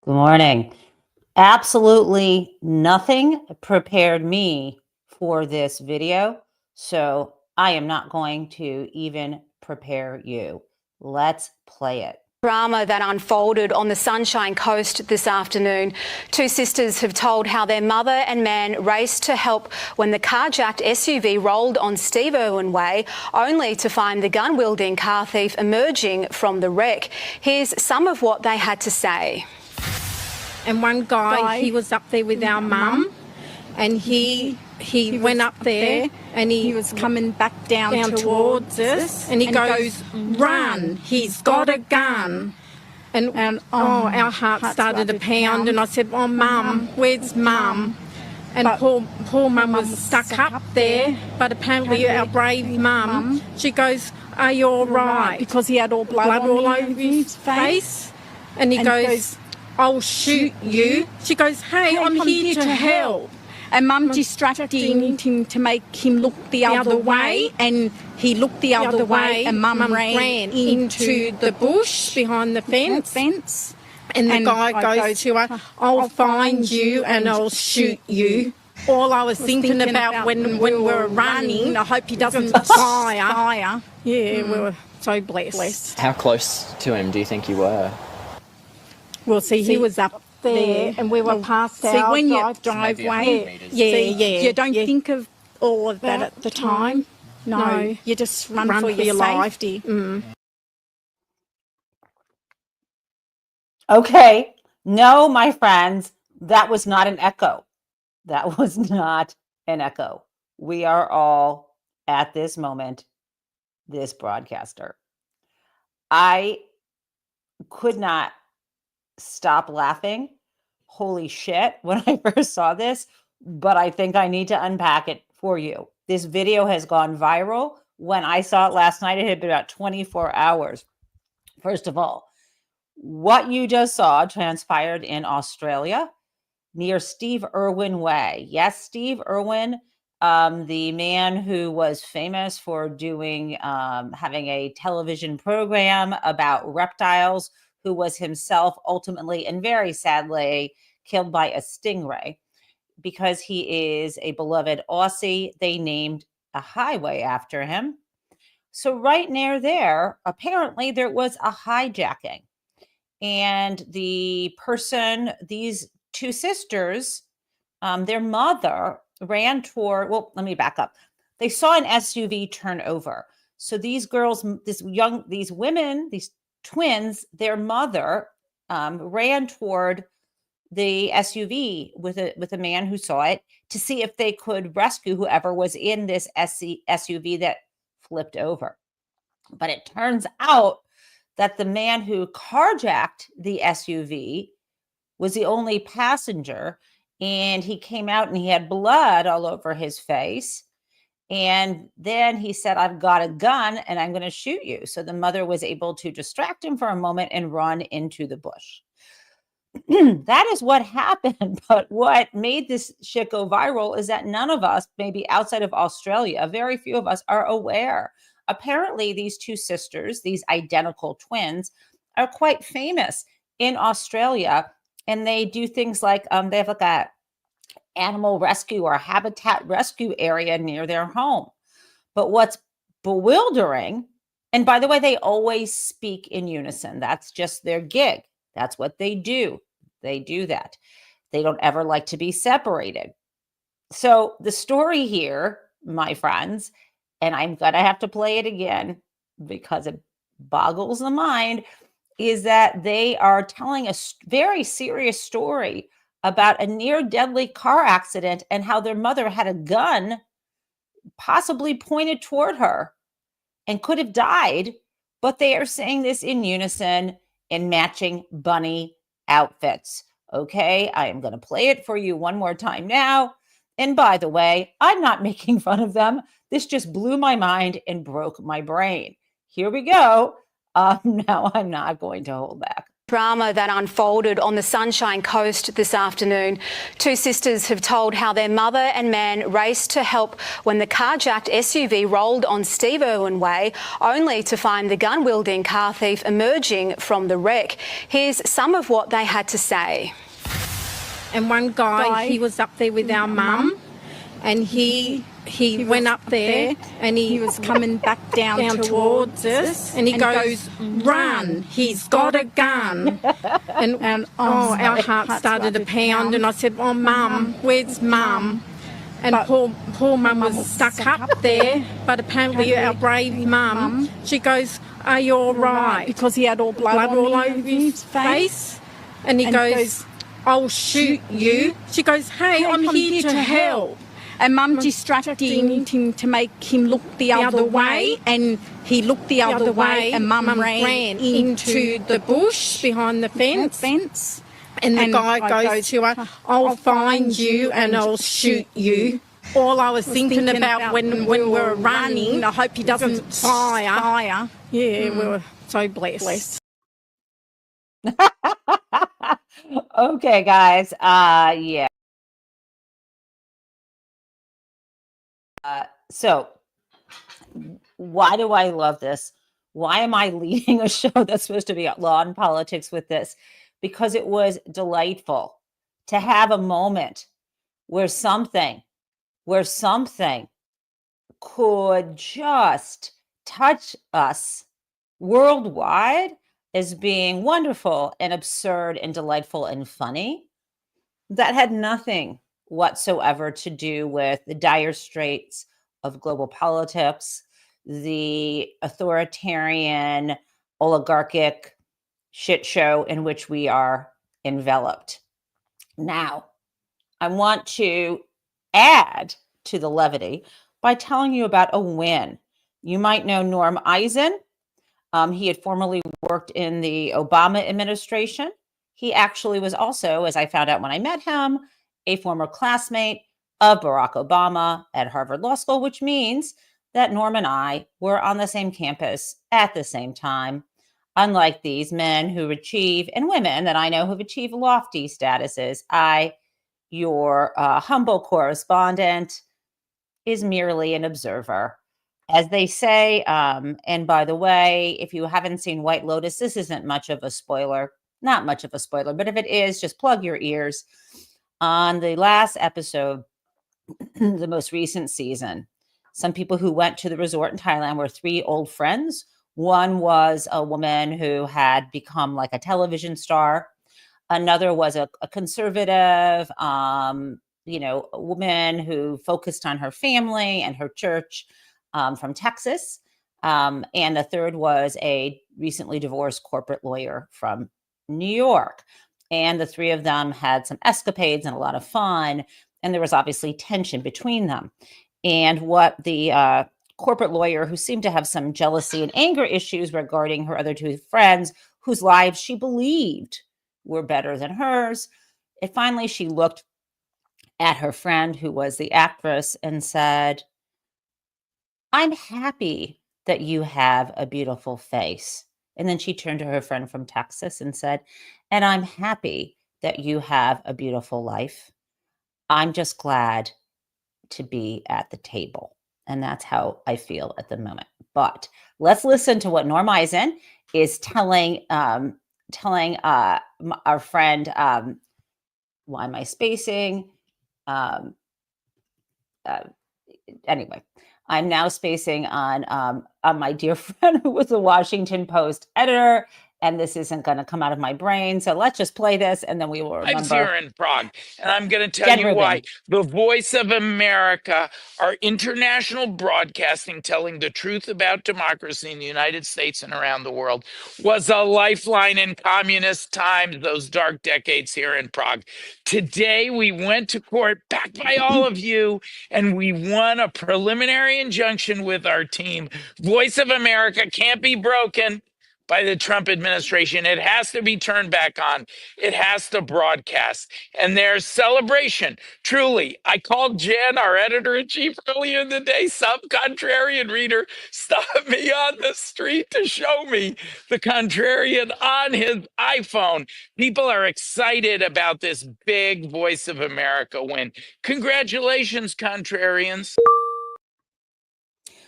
Good morning. Absolutely nothing prepared me for this video, so I am not going to even prepare you. Let's play it. Drama that unfolded on the Sunshine Coast this afternoon. Two sisters have told how their mother and man raced to help when the carjacked SUV rolled on Steve Irwin Way, only to find the gun-wielding car thief emerging from the wreck. Here's some of what they had to say. And one guy, he was up there with our mum, and he went up there and he was coming back down towards us, and he goes, "Run, he's got a gun." And our heart started to pound, and I said, "Oh, Mum, where's Mum?" And poor Mum was stuck up there, but apparently our brave Mum, she goes, "Are you all right?" Because he had all blood all over his face. And he goes, "I'll shoot you." She goes, "Hey, I'm here to help." And Mum distracting him to make him look the other way, and he looked the other way, and Mum ran into the bush behind the fence. And the guy goes to her, "I'll find you and I'll shoot you." All I was thinking about when we were running, I hope he doesn't fire. Yeah, we were so blessed. How close to him do you think you were? Well, see, he was up there, and we were past our when you driveway. You don't think of all of that at the time. No, you just run for your safety. Okay. No, my friends, that was not an echo. That was not an echo. We are all at this moment, this broadcaster. I could not stop laughing. Holy shit, when I first saw this, but I think I need to unpack it for you. This video has gone viral. When I saw it last night, it had been about 24 hours. First of all, what you just saw transpired in Australia near Steve Irwin Way. Yes, Steve Irwin, the man who was famous for doing, having a television program about reptiles, who was himself ultimately and very sadly killed by a stingray. Because he is a beloved Aussie, they named a highway after him. So right near there, apparently there was a hijacking. And the person, these two sisters, their mother ran toward, well, let me back up. They saw an SUV turn over. So these girls, these women, these twins, their mother ran toward the SUV with a man who saw it to see if they could rescue whoever was in this SUV that flipped over. But it turns out that the man who carjacked the SUV was the only passenger, and he came out and he had blood all over his face. And then he said, "I've got a gun and I'm going to shoot you." So the mother was able to distract him for a moment and run into the bush. That is what happened. But what made this shit go viral is that none of us, maybe outside of Australia, very few of us are aware. Apparently, these two sisters, these identical twins, are quite famous in Australia. And they do things like they have like a animal rescue or habitat rescue area near their home. But what's bewildering, and by the way, they always speak in unison. That's just their gig. That's what they do. They do that. They don't ever like to be separated. So the story here, my friends, and I'm going to have to play it again because it boggles the mind, is that they are telling a very serious story about a near deadly car accident and how their mother had a gun possibly pointed toward her and could have died, but they are saying this in unison in matching bunny outfits. Okay, I am going to play it for you one more time now. And by the way, I'm not making fun of them. This just blew my mind and broke my brain. Here we go. Now I'm not going to hold back. Drama that unfolded on the Sunshine Coast this afternoon. Two sisters have told how their mother and man raced to help when the carjacked SUV rolled on Steve Irwin Way, only to find the gun-wielding car thief emerging from the wreck. Here's some of what they had to say. And one guy, he was up there with our mum, and he went up there and he was coming back down towards us, and he goes, "Run, he's got a gun." and our heart started to pound, and I said, "Oh, Mum, where's Mum?" And poor Mum was stuck up there, but apparently our brave Mum, she goes, "Are you all right?" Because he had all blood all over his face. And he goes, "I'll shoot you." She goes, "Hey, I'm here to help." And Mum distracted him to make him look the other way, and he looked the other way, and Mum ran into the bush behind the fence. And the guy goes to her, "I'll find you and I'll shoot you." All I was thinking about when we were running, I hope he doesn't fire. Yeah, we were so blessed. Okay, guys. Yeah. So why do I love this? Why am I leading a show that's supposed to be law and politics with this? Because it was delightful to have a moment where something could just touch us worldwide as being wonderful and absurd and delightful and funny. That had nothing whatsoever to do with the dire straits of global politics, the authoritarian, oligarchic shit show in which we are enveloped. Now, I want to add to the levity by telling you about a win. You might know Norm Eisen. He had formerly worked in the Obama administration. He actually was also, as I found out when I met him, a former classmate of Barack Obama at Harvard Law School, which means that Norm and I were on the same campus at the same time. Unlike these men who achieve, and women that I know who've achieved lofty statuses, I, your humble correspondent, is merely an observer. As they say, and by the way, if you haven't seen White Lotus, this isn't much of a spoiler. Not much of a spoiler, but if it is, just plug your ears. On the last episode, the most recent season, some people who went to the resort in Thailand were three old friends. One was a woman who had become like a television star. Another was a conservative, a woman who focused on her family and her church from Texas. And the third was a recently divorced corporate lawyer from New York. And the three of them had some escapades and a lot of fun. And there was obviously tension between them. And what the corporate lawyer, who seemed to have some jealousy and anger issues regarding her other two friends, whose lives she believed were better than hers, and finally she looked at her friend, who was the actress, and said, "I'm happy that you have a beautiful face." And then she turned to her friend from Texas and said, "And I'm happy that you have a beautiful life. I'm just glad to be at the table." And that's how I feel at the moment. But let's listen to what Norm Eisen is telling our friend, why am I spacing? Anyway, I'm now spacing on my dear friend who was a Washington Post editor, and this isn't going to come out of my brain. So let's just play this, and then we will remember. I'm here in Prague, and I'm going to tell you why. The Voice of America, our international broadcasting telling the truth about democracy in the United States and around the world, was a lifeline in communist times, those dark decades here in Prague. Today, we went to court, backed by all of you, and we won a preliminary injunction with our team. Voice of America can't be broken, by the Trump administration. It has to be turned back on. It has to broadcast. And there's celebration. Truly, I called Jen, our editor-in-chief, earlier in the day. Some contrarian reader stopped me on the street to show me the contrarian on his iPhone. People are excited about this big Voice of America win. Congratulations, contrarians.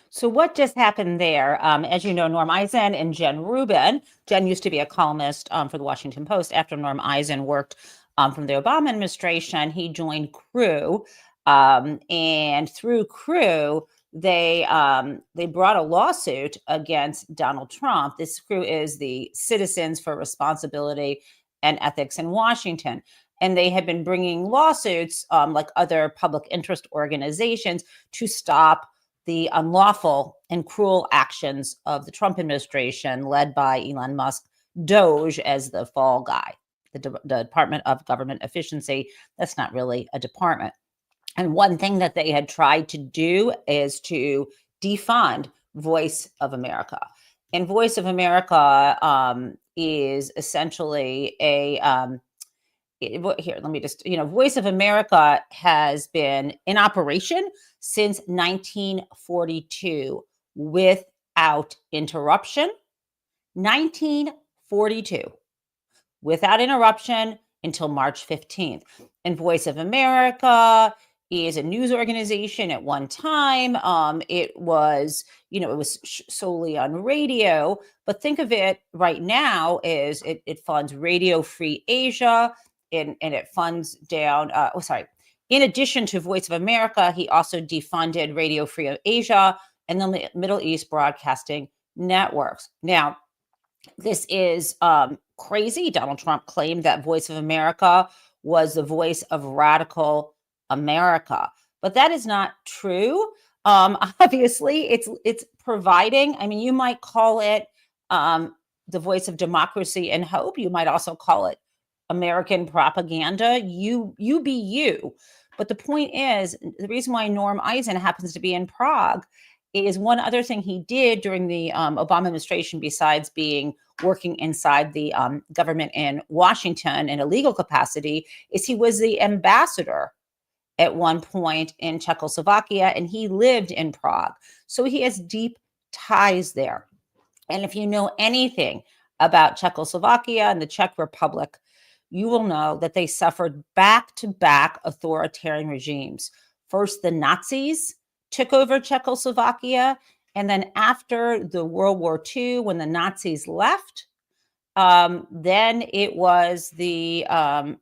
So what just happened there? As you know, Norm Eisen and Jen Rubin. Jen used to be a columnist for the Washington Post. After Norm Eisen worked from the Obama administration, he joined Crew, and through Crew, they brought a lawsuit against Donald Trump. This Crew is the Citizens for Responsibility and Ethics in Washington. And they had been bringing lawsuits like other public interest organizations to stop the unlawful and cruel actions of the Trump administration led by Elon Musk, DOGE as the fall guy, the Department of Government Efficiency. That's not really a department. And one thing that they had tried to do is to defund Voice of America. And Voice of America is essentially here, let me just, Voice of America has been in operation since 1942 without interruption. 1942 without interruption until March 15th. And Voice of America is a news organization at one time. It was, it was solely on radio, but think of it right now as it funds Radio Free Asia, and it funds down, in addition to Voice of America, he also defunded Radio Free Asia and the Middle East Broadcasting Networks. Now, this is crazy. Donald Trump claimed that Voice of America was the voice of radical America, but that is not true. Obviously, it's providing, you might call it the voice of democracy and hope. You might also call it American propaganda. You be you. But the point is, the reason why Norm Eisen happens to be in Prague is one other thing he did during the Obama administration, besides working inside the government in Washington in a legal capacity, is he was the ambassador at one point in Czechoslovakia, and he lived in Prague. So he has deep ties there. And if you know anything about Czechoslovakia and the Czech Republic, you will know that they suffered back-to-back authoritarian regimes. First, the Nazis took over Czechoslovakia, and then after the World War II, when the Nazis left, then it was the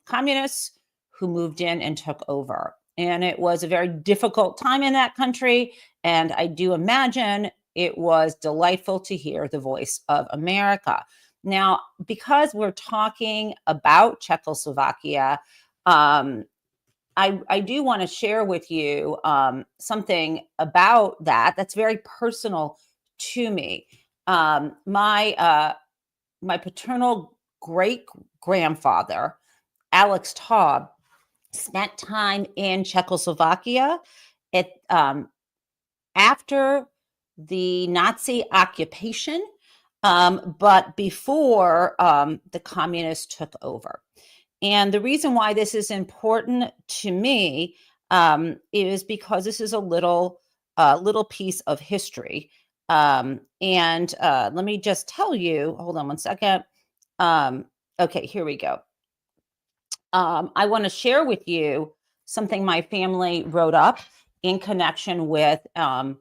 communists who moved in and took over. And it was a very difficult time in that country, and I do imagine it was delightful to hear the Voice of America. Now, because we're talking about Czechoslovakia, I do want to share with you something about that that's very personal to me. My paternal great-grandfather, Alex Taub, spent time in Czechoslovakia after the Nazi occupation, but before the communists took over. And the reason why this is important to me is because this is a little piece of history. And let me just tell you, hold on one second. Okay, here we go. I want to share with you something my family wrote up in connection with a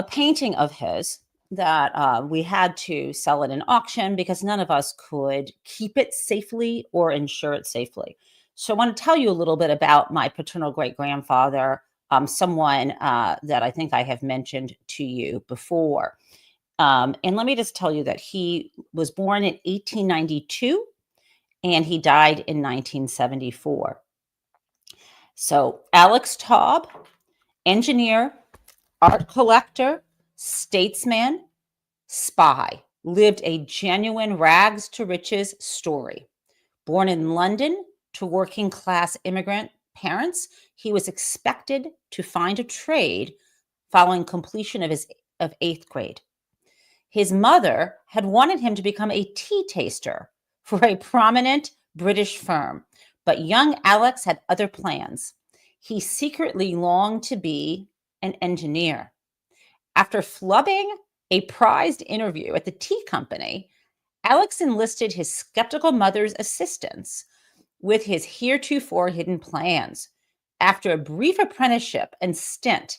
painting of his that we had to sell at an auction because none of us could keep it safely or insure it safely. So I want to tell you a little bit about my paternal great-grandfather, someone that I think I have mentioned to you before. And let me just tell you that he was born in 1892 and he died in 1974. So Alex Taub, engineer, art collector, statesman, spy, lived a genuine rags to riches story. Born in London to working class immigrant parents, he was expected to find a trade following completion of 8th grade. His mother had wanted him to become a tea taster for a prominent British firm, but young Alex had other plans. He secretly longed to be an engineer. After flubbing a prized interview at the tea company, Alex enlisted his skeptical mother's assistance with his heretofore hidden plans. After a brief apprenticeship and stint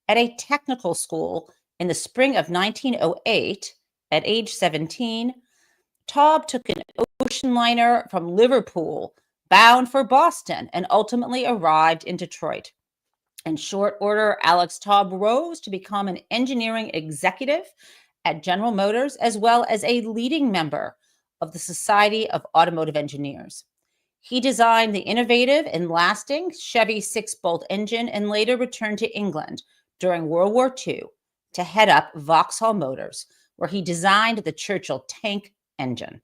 at a technical school in the spring of 1908, at age 17, Taub took an ocean liner from Liverpool bound for Boston and ultimately arrived in Detroit. In short order, Alex Taub rose to become an engineering executive at General Motors, as well as a leading member of the Society of Automotive Engineers. He designed the innovative and lasting Chevy 6-bolt engine and later returned to England during World War II to head up Vauxhall Motors, where he designed the Churchill tank engine.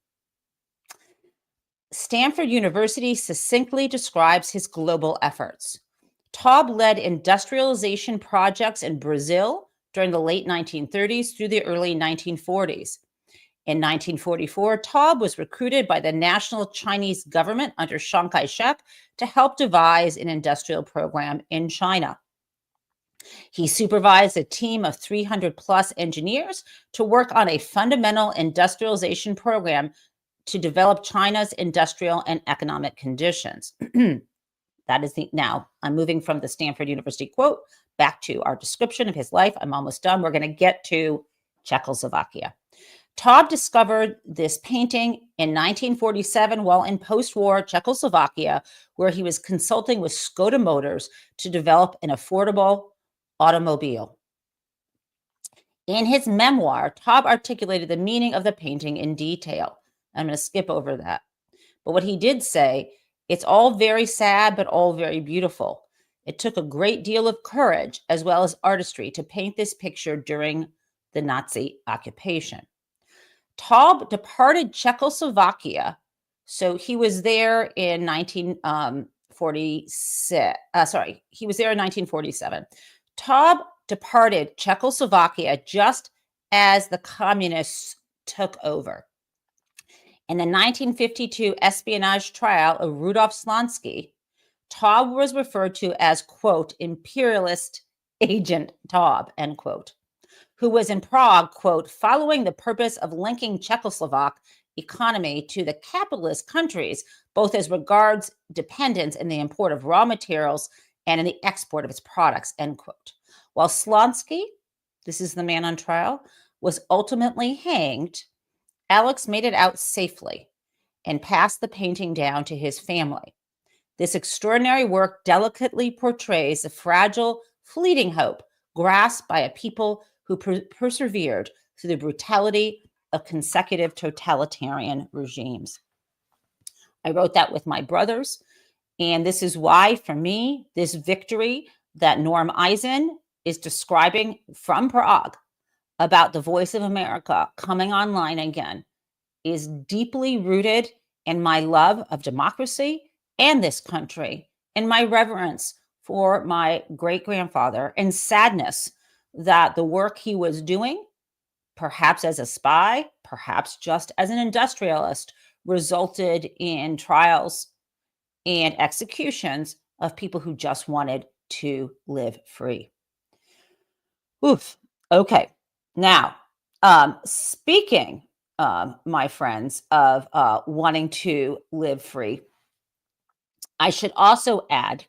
Stanford University succinctly describes his global efforts. Taub led industrialization projects in Brazil during the late 1930s through the early 1940s. In 1944, Taub was recruited by the National Chinese government under Chiang Kai-shek to help devise an industrial program in China. He supervised a team of 300 plus engineers to work on a fundamental industrialization program to develop China's industrial and economic conditions. That is now I'm moving from the Stanford University quote back to our description of his life. I'm almost done. We're going to get to Czechoslovakia. Taub discovered this painting in 1947 while in post-war Czechoslovakia, where he was consulting with Skoda Motors to develop an affordable automobile. In his memoir, Taub articulated the meaning of the painting in detail. I'm going to skip over that. But what he did say, it's all very sad, but all very beautiful. It took a great deal of courage as well as artistry to paint this picture during the Nazi occupation. Taub departed Czechoslovakia, so he was there in 1947. Taub departed Czechoslovakia just as the communists took over. In the 1952 espionage trial of Rudolf Slansky, Taub was referred to as, quote, imperialist agent Taub, end quote, who was in Prague, quote, following the purpose of linking Czechoslovak economy to the capitalist countries, both as regards dependence in the import of raw materials and in the export of its products, end quote. While Slansky, this is the man on trial, was ultimately hanged, Alex made it out safely and passed the painting down to his family. This extraordinary work delicately portrays the fragile, fleeting hope grasped by a people who persevered through the brutality of consecutive totalitarian regimes. I wrote that with my brothers, and this is why, for me, this victory that Norm Eisen is describing from Prague about the voice of America coming online again is deeply rooted in my love of democracy and this country, and my reverence for my great-grandfather, and sadness that the work he was doing, perhaps as a spy, perhaps just as an industrialist, resulted in trials and executions of people who just wanted to live free. Oof. Okay. Now, speaking, my friends, of wanting to live free, I should also add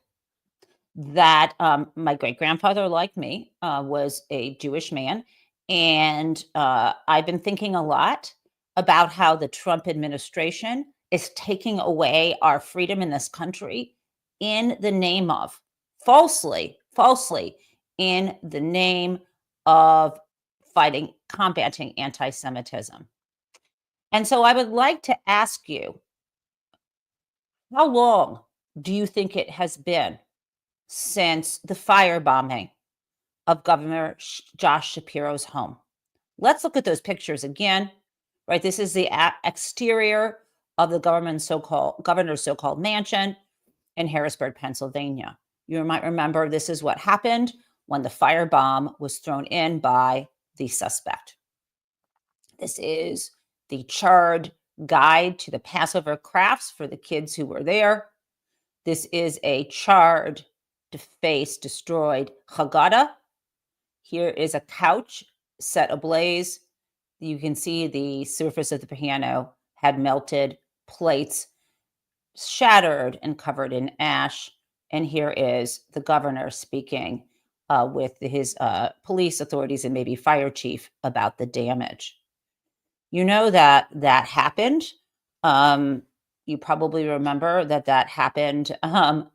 that my great-grandfather, like me, was a Jewish man. And I've been thinking a lot about how the Trump administration is taking away our freedom in this country in the name of, falsely, in the name of combating anti-Semitism. And so I would like to ask you, how long do you think it has been since the firebombing of Governor Josh Shapiro's home? Let's look at those pictures again, right? This is the exterior of the governor's so-called mansion in Harrisburg, Pennsylvania. You might remember this is what happened when the firebomb was thrown in by the suspect. This is the charred guide to the Passover crafts for the kids who were there. This is a charred, defaced, destroyed Haggadah. Here is a couch set ablaze. You can see the surface of the piano had melted, plates shattered and covered in ash. And here is the governor speaking with his police authorities and maybe fire chief about the damage. You know that happened. You probably remember that happened on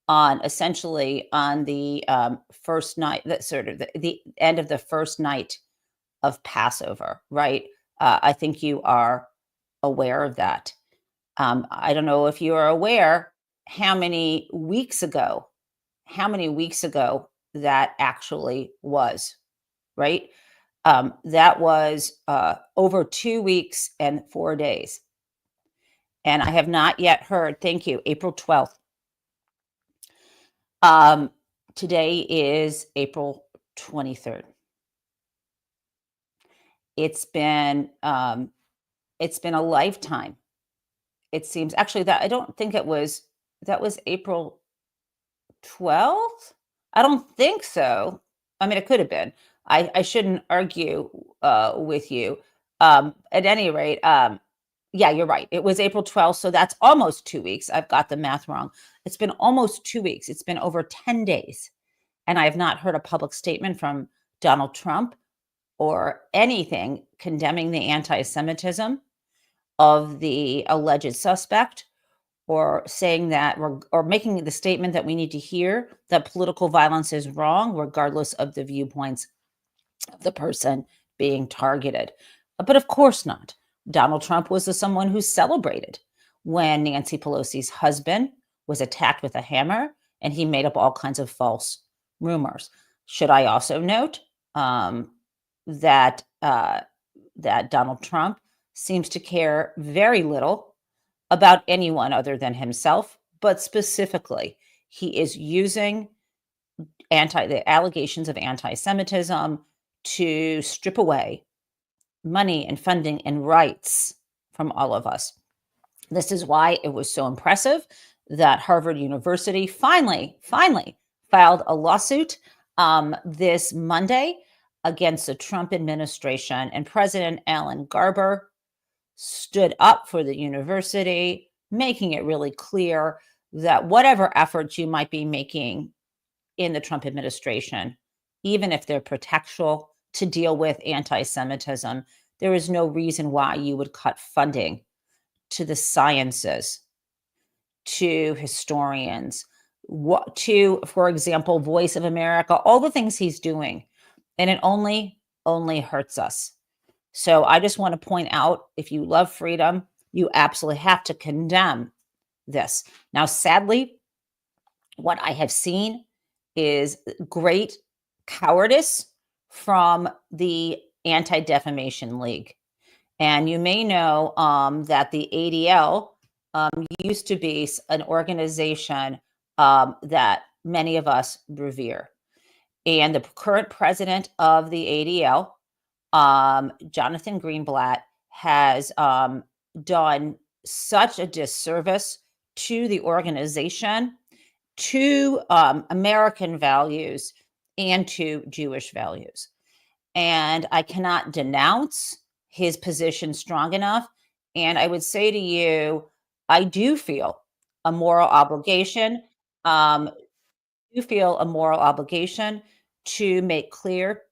the first night, that sort of the end of the first night of Passover, right? I think you are aware of that. I don't know if you are aware how many weeks ago that actually was, right? That was over 2 weeks and 4 days. And I have not yet heard, thank you, April 12th. Today is April 23rd. It's been a lifetime. It seems actually that I don't think that was April 12th. I don't think so. I mean, it could have been. I shouldn't argue with you. At any rate, yeah, you're right. It was April 12th. So that's almost 2 weeks. I've got the math wrong. It's been almost 2 weeks. It's been over 10 days. And I have not heard a public statement from Donald Trump or anything condemning the anti-Semitism of the alleged suspect, or saying that, or making the statement that we need to hear that political violence is wrong, regardless of the viewpoints of the person being targeted. But of course not. Donald Trump was someone who celebrated when Nancy Pelosi's husband was attacked with a hammer, and he made up all kinds of false rumors. Should I also note that Donald Trump seems to care very little about anyone other than himself, but specifically, he is using the allegations of anti-Semitism to strip away money and funding and rights from all of us. This is why it was so impressive that Harvard University finally filed a lawsuit this Monday against the Trump administration, and President Alan Garber stood up for the university, making it really clear that whatever efforts you might be making in the Trump administration, even if they're pretextual to deal with anti-Semitism, there is no reason why you would cut funding to the sciences, to historians, to, for example, Voice of America, all the things he's doing. And it only hurts us. So I just want to point out, if you love freedom, you absolutely have to condemn this. Now, sadly, what I have seen is great cowardice from the Anti-Defamation League. And you may know that the ADL used to be an organization that many of us revere. And the current president of the ADL, Jonathan Greenblatt, has done such a disservice to the organization, to American values, and to Jewish values. And I cannot denounce his position strong enough. And I would say to you, I do feel a moral obligation. To make clear,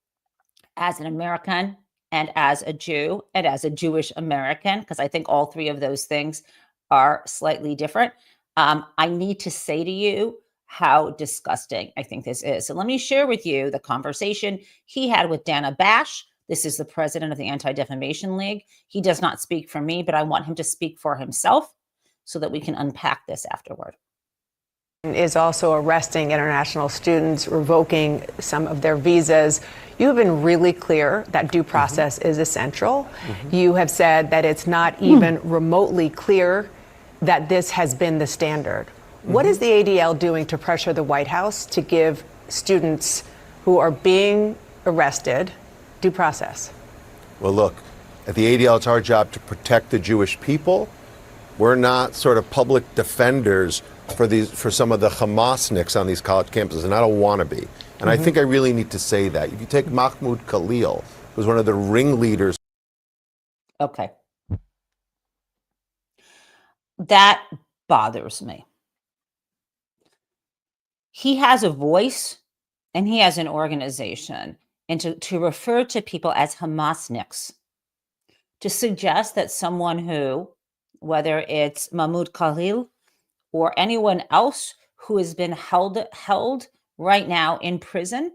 as an American and as a Jew and as a Jewish American, because I think all three of those things are slightly different. I need to say to you how disgusting I think this is. So let me share with you the conversation he had with Dana Bash. This is the president of the Anti-Defamation League. He does not speak for me, but I want him to speak for himself so that we can unpack this afterward. Is also arresting international students, revoking some of their visas. You have been really clear that due process is essential. You have said that it's not even remotely clear that this has been the standard. What is the ADL doing to pressure the White House to give students who are being arrested due process? Well, look, At the ADL, it's our job to protect the Jewish people. We're not sort of public defenders for some of the Hamasniks on these college campuses, and I don't want to be. And I think I really need to say that. If you take Mahmoud Khalil, who was one of the ringleaders. Okay. That bothers me. He has a voice and he has an organization. And to refer to people as Hamasniks, to suggest that someone who, whether it's Mahmoud Khalil or anyone else who has been held right now in prison,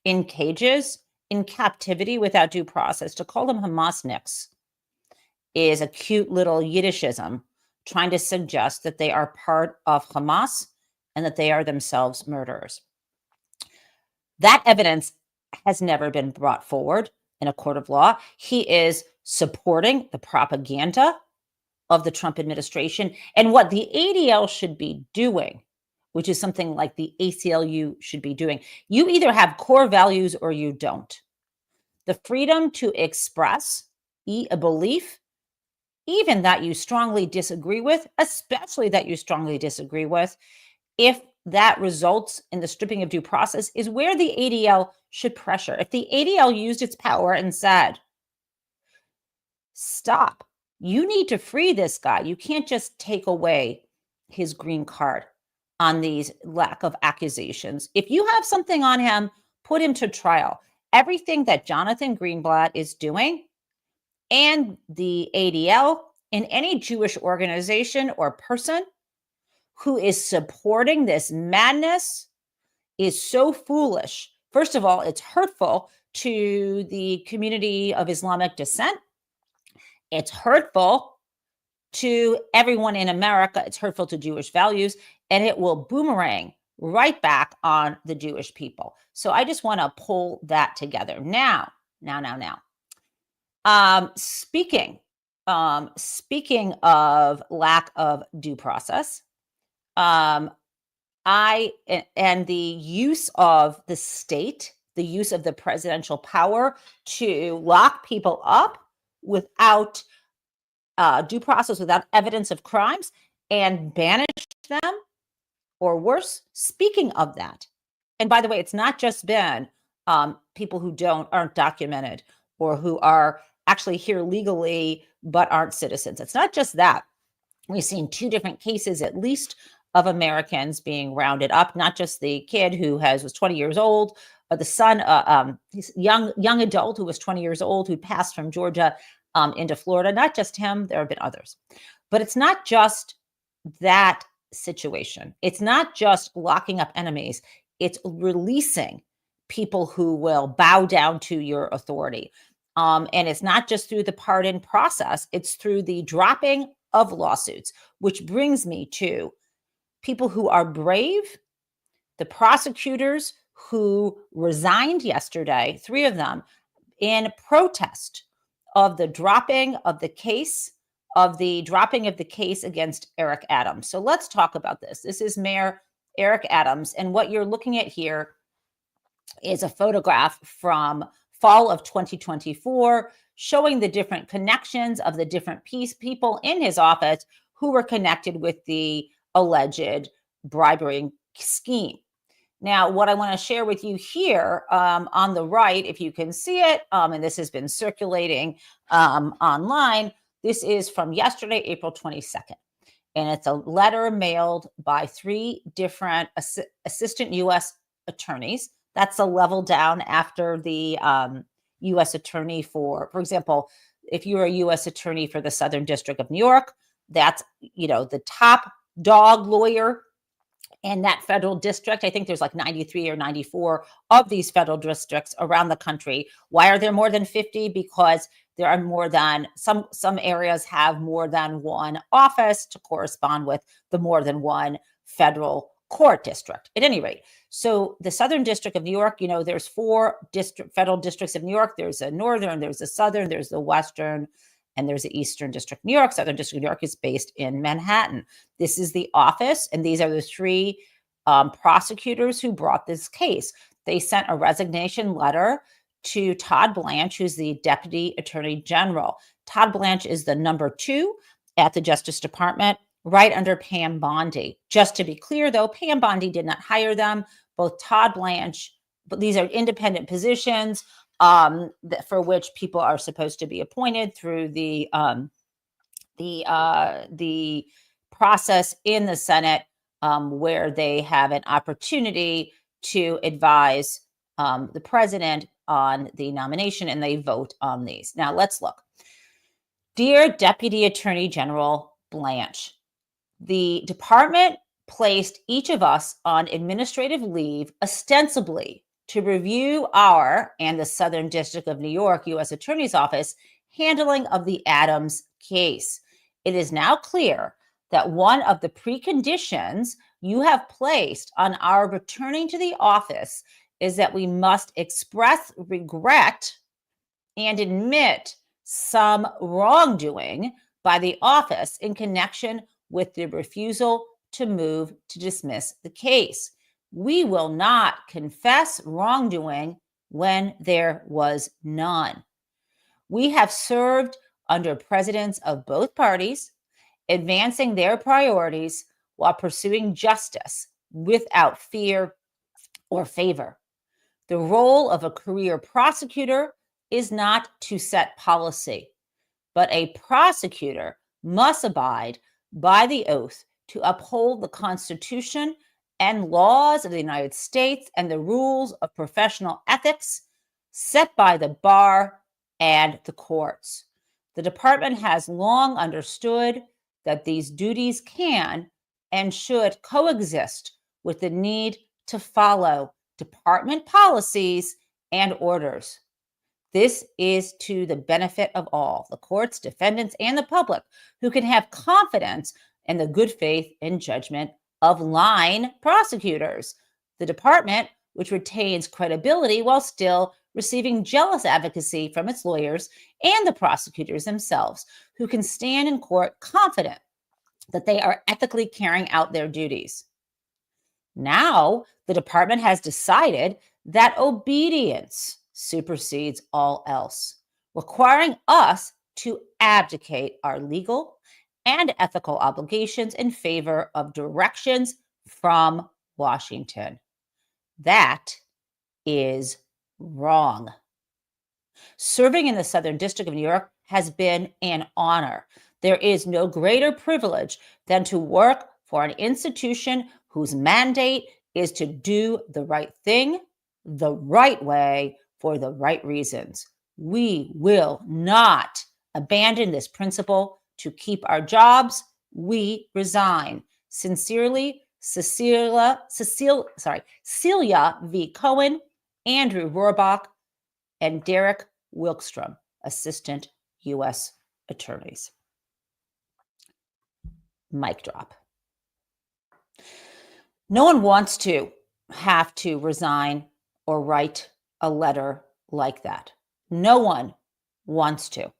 in cages, in captivity without due process, to call them Hamasniks is a cute little Yiddishism trying to suggest that they are part of Hamas and that they are themselves murderers. That evidence has never been brought forward in a court of law. He is supporting the propaganda of the Trump administration and what the ADL should be doing, which is something like the ACLU should be doing. You either have core values or you don't. The freedom to express a belief, even that you strongly disagree with, especially that you strongly disagree with, if that results in the stripping of due process, is where the ADL should pressure. If the ADL used its power and said, stop, you need to free this guy. You can't just take away his green card on these lack of accusations. If you have something on him, put him to trial. Everything that Jonathan Greenblatt is doing and the ADL and any Jewish organization or person who is supporting this madness is so foolish. First of all, it's hurtful to the community of Islamic descent. It's hurtful to everyone in America. It's hurtful to Jewish values, and it will boomerang right back on the Jewish people. So I just want to pull that together. Now. Speaking of lack of due process, and the use of the state, the use of the presidential power to lock people up without due process, without evidence of crimes, and banish them, or worse. Speaking of that, and by the way, it's not just been people who aren't documented or who are actually here legally but aren't citizens. It's not just that. We've seen two different cases, at least, of Americans being rounded up. Not just the kid who was 20 years old, but the son, young adult who was 20 years old, who passed from Georgia into Florida. Not just him. There have been others. But it's not just that situation. It's not just locking up enemies. It's releasing people who will bow down to your authority. And it's not just through the pardon process. It's through the dropping of lawsuits, which brings me to people who are brave, the prosecutors who resigned yesterday, 3 of them, in protest of the dropping of the case against Eric Adams. So let's talk about this. This is Mayor Eric Adams. And what you're looking at here is a photograph from fall of 2024 showing the different connections of the different people in his office who were connected with the alleged bribery scheme. Now, what I want to share with you here on the right, if you can see it, and this has been circulating online, this is from yesterday, April 22nd. And it's a letter mailed by 3 different assistant U.S. attorneys. That's a level down after the U.S. attorney for example, if you're a U.S. attorney for the Southern District of New York, that's, the top dog lawyer in that federal district. I think there's like 93 or 94 of these federal districts around the country. Why are there more than 50? Because there are more than some areas have more than one office to correspond with the more than one federal court district. At any rate, so the Southern District of New York, there's 4 federal districts of New York. There's a Northern, there's a Southern, there's the Western, and there's the Eastern District of New York. Southern District of New York is based in Manhattan. This is the office, and these are the 3 prosecutors who brought this case. They sent a resignation letter to Todd Blanche, who's the Deputy Attorney General. Todd Blanche is the number 2 at the Justice Department, right under Pam Bondi. Just to be clear, though, Pam Bondi did not hire them. Both Todd Blanche, but these are independent positions for which people are supposed to be appointed through the process in the Senate, where they have an opportunity to advise the president on the nomination, and they vote on these. Now, let's look. Dear Deputy Attorney General Blanche, the department placed each of us on administrative leave ostensibly to review our and the Southern District of New York U.S. Attorney's Office handling of the Adams case. It is now clear that one of the preconditions you have placed on our returning to the office is that we must express regret and admit some wrongdoing by the office in connection with the refusal to move to dismiss the case. We will not confess wrongdoing when there was none. We have served under presidents of both parties, advancing their priorities while pursuing justice without fear or favor. The role of a career prosecutor is not to set policy, but a prosecutor must abide by the oath to uphold the Constitution and laws of the United States and the rules of professional ethics set by the bar and the courts. The department has long understood that these duties can and should coexist with the need to follow department policies and orders. This is to the benefit of all, the courts, defendants, and the public, who can have confidence in the good faith and judgment of line prosecutors. The department, which retains credibility while still receiving jealous advocacy from its lawyers and the prosecutors themselves, who can stand in court confident that they are ethically carrying out their duties. Now, the department has decided that obedience supersedes all else, requiring us to abdicate our legal and ethical obligations in favor of directions from Washington. That is wrong. Serving in the Southern District of New York has been an honor. There is no greater privilege than to work for an institution whose mandate is to do the right thing, the right way, for the right reasons. We will not abandon this principle to keep our jobs. We resign. Sincerely, Celia V. Cohen, Andrew Rohrbach, and Derek Wilkstrom, Assistant U.S. Attorneys. Mic drop. No one wants to have to resign or write a letter like that. No one wants to.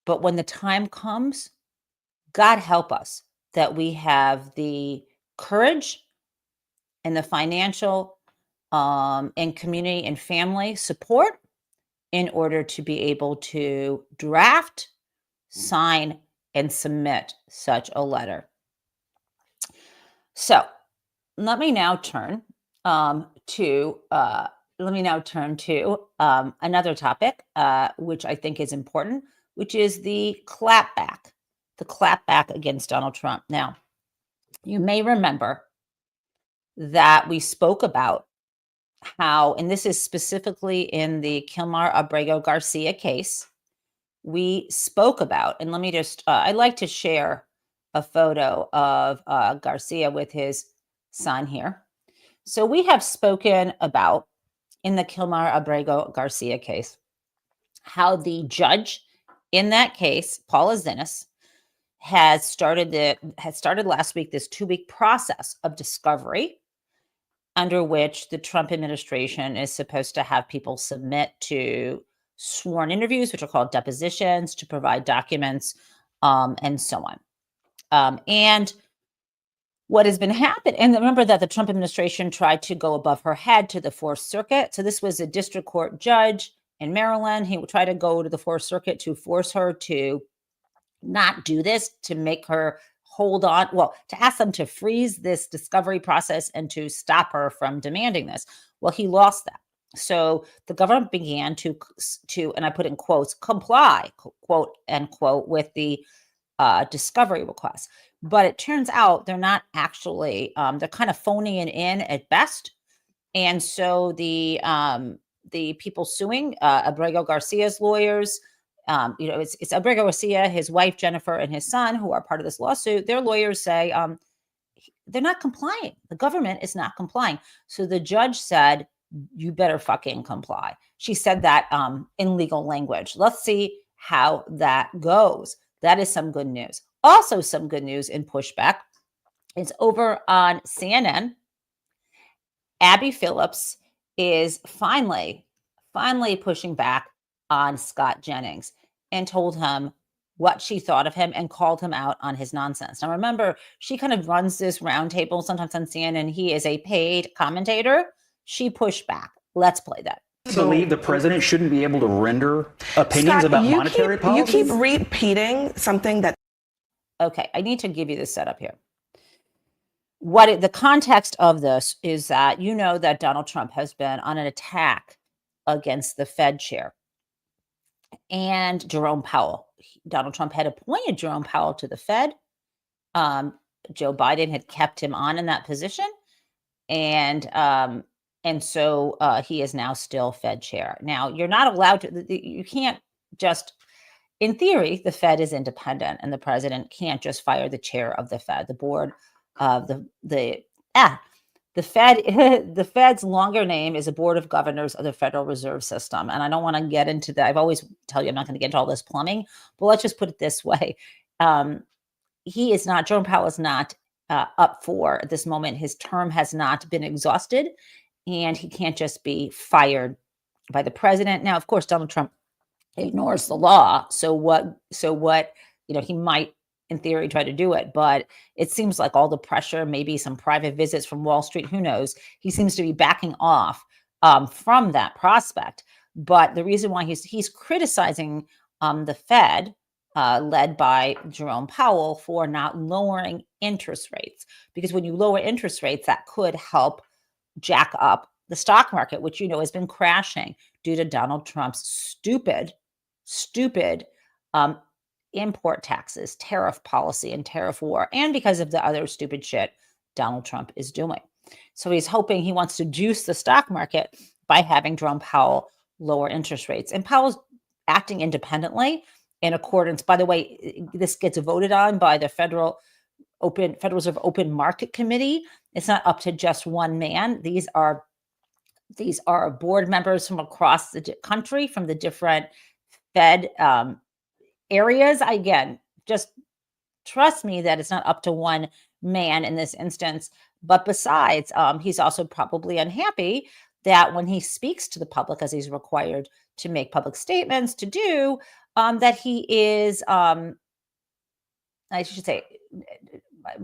But when the time comes, God help us that we have the courage and the financial and community and family support in order to be able to draft, sign, and submit such a letter. So let me now turn to another topic, which I think is important, which is the clapback against Donald Trump. Now, you may remember that we spoke about how, and this is specifically in the Kilmar Abrego Garcia case, we spoke about, and let me just, I'd like to share a photo of Garcia with his son here. So we have spoken about, in the Kilmar Abrego Garcia case, how the judge in that case, Paula Zinnes, has started last week this 2-week process of discovery under which the Trump administration is supposed to have people submit to sworn interviews, which are called depositions, to provide documents, and so on. And what has been happening, and remember that the Trump administration tried to go above her head to the Fourth Circuit. So this was a district court judge in Maryland. He would try to go to the Fourth Circuit to force her to not do this, to make her hold on, to ask them to freeze this discovery process and to stop her from demanding this. Well, he lost that. So the government began to, and I put in quotes, comply, quote, end quote, with the discovery request. But it turns out they're not actually, they're kind of phoning it in at best. And so the people suing, Abrego Garcia's lawyers, it's Abrego Garcia, his wife, Jennifer, and his son, who are part of this lawsuit. Their lawyers say they're not complying. The government is not complying. So the judge said, you better fucking comply. She said that in legal language. Let's see how that goes. That is some good news. Also some good news in pushback. It's over on CNN. Abby Phillips is finally pushing back on Scott Jennings and told him what she thought of him and called him out on his nonsense. Now, remember, she kind of runs this roundtable sometimes on CNN. He is a paid commentator. She pushed back. Let's play that. Believe the president shouldn't be able to render opinions Scott, about monetary policy? You keep repeating something that... Okay, I need to give you the setup here. The context of this is that you know that Donald Trump has been on an attack against the Fed chair and Jerome Powell. Donald Trump had appointed Jerome Powell to the Fed. Joe Biden had kept him on in that position. And so he is now still Fed chair. Now, you're not allowed to, you can't just, in theory, the Fed is independent and the president can't just fire the chair of the Fed, the board of the Fed. The Fed's longer name is a board of governors of the Federal Reserve System. And I don't want to get into that. I've always tell you I'm not going to get into all this plumbing, but let's just put it this way. Jerome Powell is not up for at this moment. His term has not been exhausted and he can't just be fired by the president. Now, of course, Donald Trump ignores the law. So what, he might in theory try to do it, but it seems like all the pressure, maybe some private visits from Wall Street, who knows, he seems to be backing off from that prospect. But the reason why he's criticizing the Fed, led by Jerome Powell, for not lowering interest rates, because when you lower interest rates, that could help jack up the stock market, which has been crashing due to Donald Trump's stupid import taxes, tariff policy, and tariff war, and because of the other stupid shit Donald Trump is doing. So he wants to juice the stock market by having Jerome Powell lower interest rates. And Powell's acting independently in accordance, by the way, this gets voted on by the Federal Reserve Open Market Committee. It's not up to just one man. These are board members from across the country, from the different Fed areas. Again, just trust me that it's not up to one man in this instance. But besides, he's also probably unhappy that when he speaks to the public, as he's required to make public statements to do, that he is, I should say,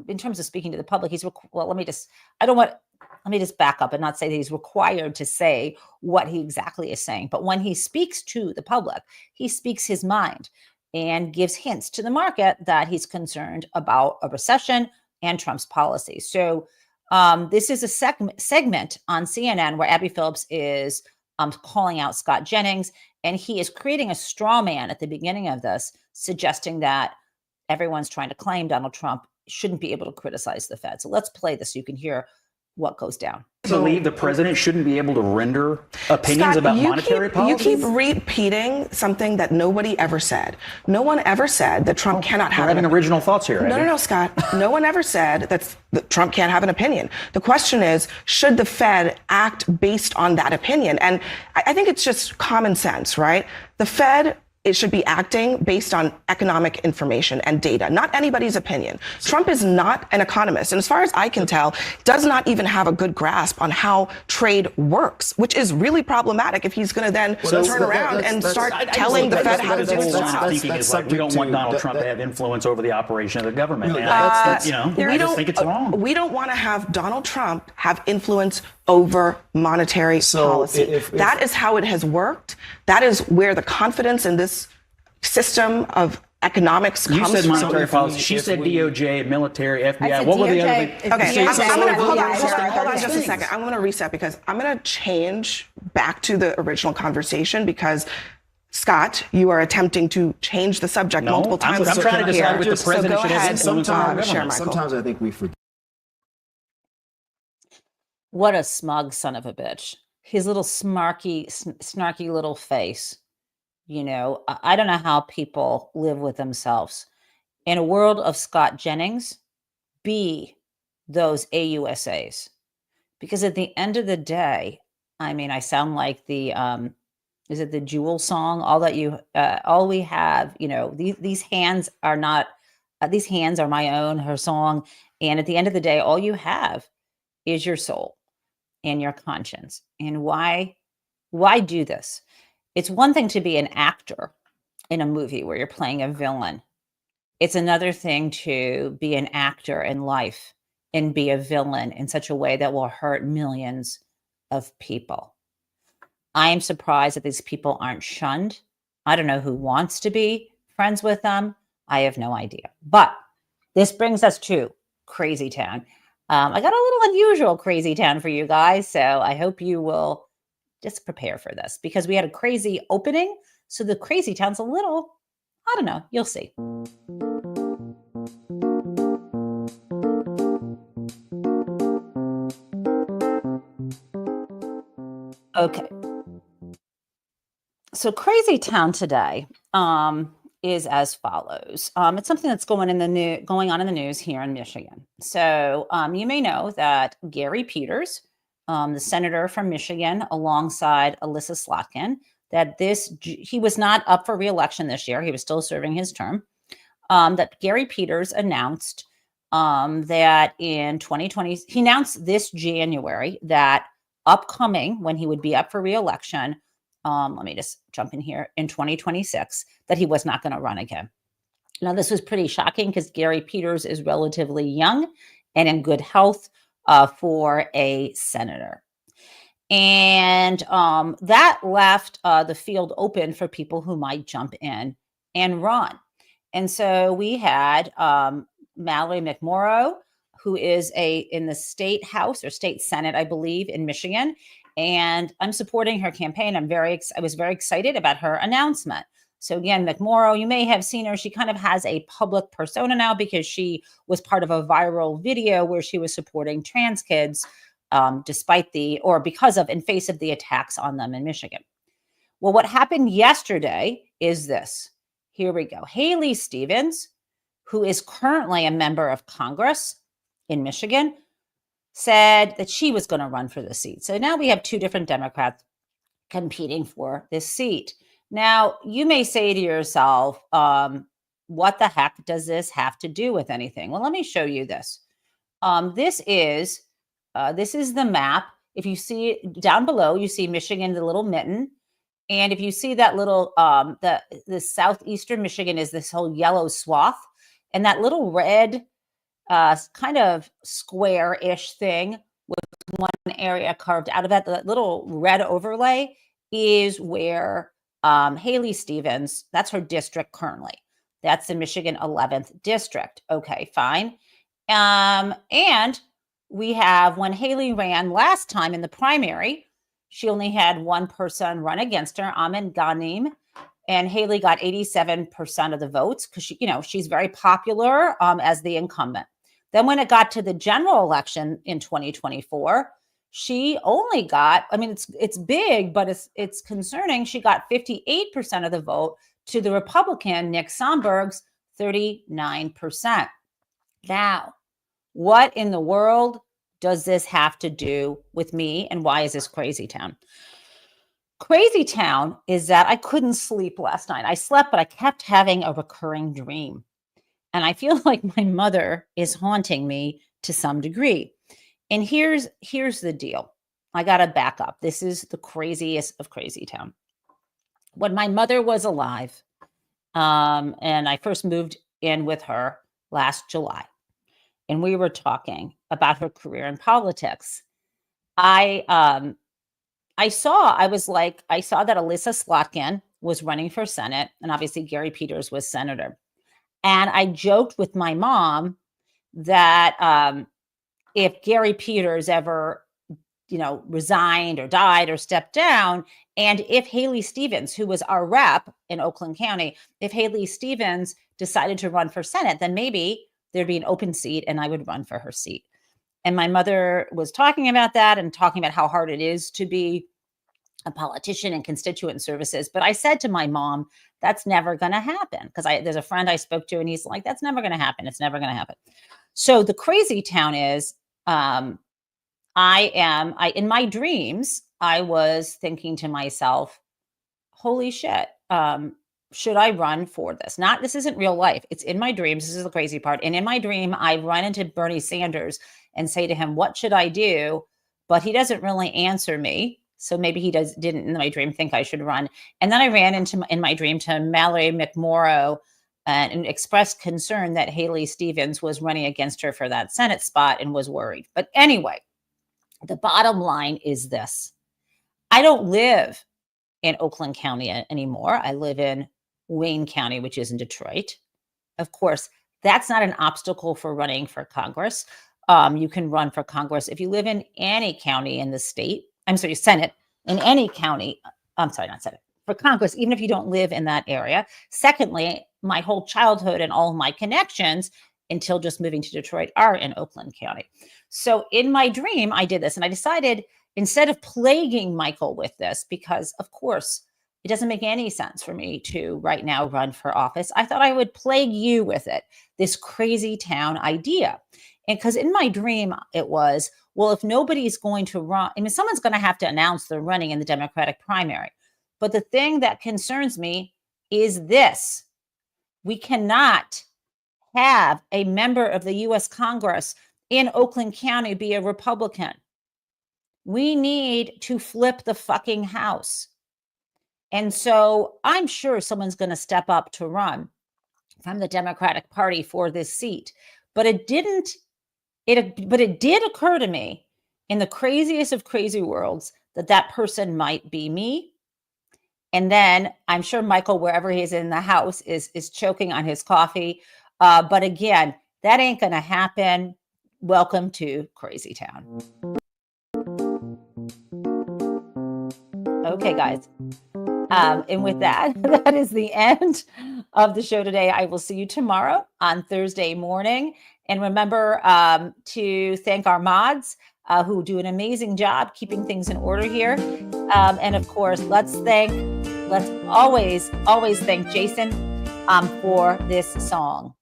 in terms of speaking to the public, let me just back up and not say that he's required to say what he exactly is saying. But when he speaks to the public, he speaks his mind and gives hints to the market that he's concerned about a recession and Trump's policy. So this is a segment on CNN where Abby Phillips is calling out Scott Jennings, and he is creating a straw man at the beginning of this, suggesting that everyone's trying to claim Donald Trump shouldn't be able to criticize the Fed. So let's play this so you can hear what goes down. Believe the president shouldn't be able to render opinions about monetary policy? You keep repeating something that nobody ever said. No one ever said that Trump cannot have... We're having original thoughts here, No, Scott. No one ever said that Trump can't have an opinion. The question is, should the Fed act based on that opinion? And I think it's just common sense, right? The Fed it should be acting based on economic information and data, not anybody's opinion. Trump is not an economist, and as far as I can tell, does not even have a good grasp on how trade works, which is really problematic if he's going to then turn around and start telling the Fed how to do its job. Thinking is like, we don't want Donald Trump to have influence over the operation of the government. Really, I just think it's wrong. We don't want to have Donald Trump have influence over monetary policy. That is how it has worked. That is where the confidence in this system of economics comes from. You said monetary policy. She said DOJ, military, FBI. What were the other things? Okay, I'm going to hold on just a second. I'm going to reset because I'm going to change back to the original conversation because Scott, you are attempting to change the subject multiple times. I'm trying to decide what the president should have influence on our government. Sometimes I think we forget. What a smug son of a bitch. His little snarky little face. You know, I don't know how people live with themselves. In a world of Scott Jennings, be those AUSAs. Because at the end of the day, I mean, I sound like the, is it the Jewel song? All we have, you know, these hands are not, these hands are my own, her song. And at the end of the day, all you have is your soul and your conscience. And why do this? It's one thing to be an actor in a movie where you're playing a villain. It's another thing to be an actor in life and be a villain in such a way that will hurt millions of people. I am surprised that these people aren't shunned. I don't know who wants to be friends with them. I have no idea. But this brings us to Crazy Town. I got a little unusual Crazy Town for you guys, so I hope you will just prepare for this because we had a crazy opening. So the Crazy Town's a little, I don't know, you'll see. Okay. So Crazy Town today is as follows. It's something that's going on in the news here in Michigan. So you may know that Gary Peters, the senator from Michigan, alongside Alyssa Slotkin, that he was not up for re-election this year. He was still serving his term. That Gary Peters announced that in 2020, he announced this January that upcoming, when he would be up for re-election, let me just jump in here, in 2026, that he was not going to run again. Now, this was pretty shocking because Gary Peters is relatively young and in good health for a senator. And that left the field open for people who might jump in and run. And so we had Mallory McMorrow, who is in the state house or state senate, I believe, in Michigan. And I'm supporting her campaign. I was very excited about her announcement. So again, McMorrow, you may have seen her. She kind of has a public persona now because she was part of a viral video where she was supporting trans kids in face of the attacks on them in Michigan. Well, what happened yesterday is this. Here we go. Haley Stevens, who is currently a member of Congress in Michigan, said that she was going to run for the seat. So now we have two different Democrats competing for this seat. Now, you may say to yourself, what the heck does this have to do with anything? Well, let me show you this. This is the map. If you see it down below, you see Michigan, the little mitten. And if you see that little, the southeastern Michigan is this whole yellow swath. And that little red kind of square-ish thing with one area carved out of it, the little red overlay is where Haley Stevens, that's her district currently. That's the Michigan 11th district. Okay, fine. And we have, when Haley ran last time in the primary, she only had one person run against her, Amin Ghanim, and Haley got 87% of the votes because she's very popular as the incumbent. Then when it got to the general election in 2024, she only got, it's big, but it's concerning. She got 58% of the vote to the Republican, Nick Sonberg's 39%. Now, what in the world does this have to do with me, and why is this Crazy Town? Crazy town is that I couldn't sleep last night. I slept, but I kept having a recurring dream. And I feel like my mother is haunting me to some degree. And here's the deal. I got to back up. This is the craziest of crazy town. When my mother was alive, and I first moved in with her last July, and we were talking about her career in politics. I saw that Alyssa Slotkin was running for Senate, and obviously Gary Peters was senator. And I joked with my mom that if Gary Peters ever, resigned or died or stepped down, and if Haley Stevens, who was our rep in Oakland County, if Haley Stevens decided to run for Senate, then maybe there'd be an open seat and I would run for her seat. And my mother was talking about that and talking about how hard it is to be a politician and constituent services. But I said to my mom, that's never going to happen. Because there's a friend I spoke to and he's like, that's never going to happen. It's never going to happen. So the crazy town is, in my dreams, I was thinking to myself, holy shit, should I run for this? This isn't real life. It's in my dreams. This is the crazy part. And in my dream, I run into Bernie Sanders and say to him, what should I do? But he doesn't really answer me. So maybe he didn't in my dream think I should run. And then I ran in my dream to Mallory McMorrow and expressed concern that Haley Stevens was running against her for that Senate spot and was worried. But anyway, the bottom line is this. I don't live in Oakland County anymore. I live in Wayne County, which is in Detroit. Of course, that's not an obstacle for running for Congress. You can run for Congress if you live in any county in the state. Senate in any county. Not Senate, for Congress, even if you don't live in that area. Secondly, my whole childhood and all of my connections until just moving to Detroit are in Oakland County. So in my dream, I did this and I decided instead of plaguing Michael with this, because of course it doesn't make any sense for me to right now run for office, I thought I would plague you with it, this crazy town idea. And because in my dream, it was, well, if nobody's going to run, someone's going to have to announce they're running in the Democratic primary. But the thing that concerns me is this. We cannot have a member of the U.S. Congress in Oakland County be a Republican. We need to flip the fucking house. And so I'm sure someone's going to step up to run from the Democratic Party for this seat. But it did occur to me in the craziest of crazy worlds that person might be me. And then I'm sure Michael, wherever he is in the house, is choking on his coffee. But again, that ain't going to happen. Welcome to Crazy Town. Okay, guys. And with that, that is the end of the show today. I will see you tomorrow on Thursday morning. And remember to thank our mods who do an amazing job keeping things in order here. And of course, let's always thank Jason for this song.